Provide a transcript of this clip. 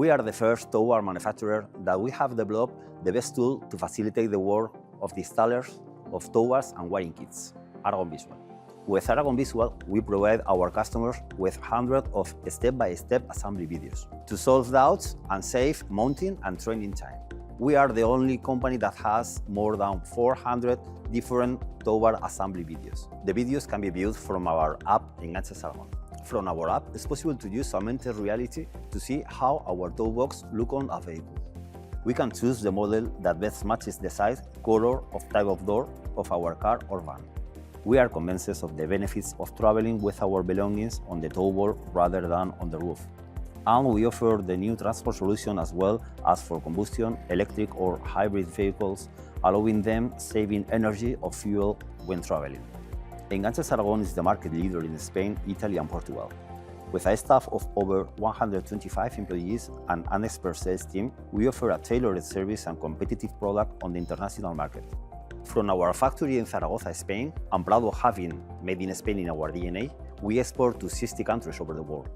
We are the first towbar manufacturer that we have developed the best tool to facilitate the work of the installers of towbars and wiring kits, Aragón Visual. With Aragón Visual, we provide our customers with hundreds of step-by-step assembly videos to solve doubts and save mounting and training time. We are the only company that has more than 400 different towbar assembly videos. The videos can be viewed from our app Enganches Aragón. From our app, it's possible to use augmented reality to see how our TowBox look on a vehicle. We can choose the model that best matches the size, color, or type of door of our car or van. We are convinced of the benefits of traveling with our belongings on the towbar rather than on the roof. And we offer the new transport solution as well as for combustion, electric or hybrid vehicles, allowing them saving energy or fuel when traveling. Enganches Aragón is the market leader in Spain, Italy and Portugal. With a staff of over 125 employees and an expert sales team, we offer a tailored service and competitive product on the international market. From our factory in Zaragoza, Spain, and proud of having made in Spain in our DNA, we export to 60 countries over the world.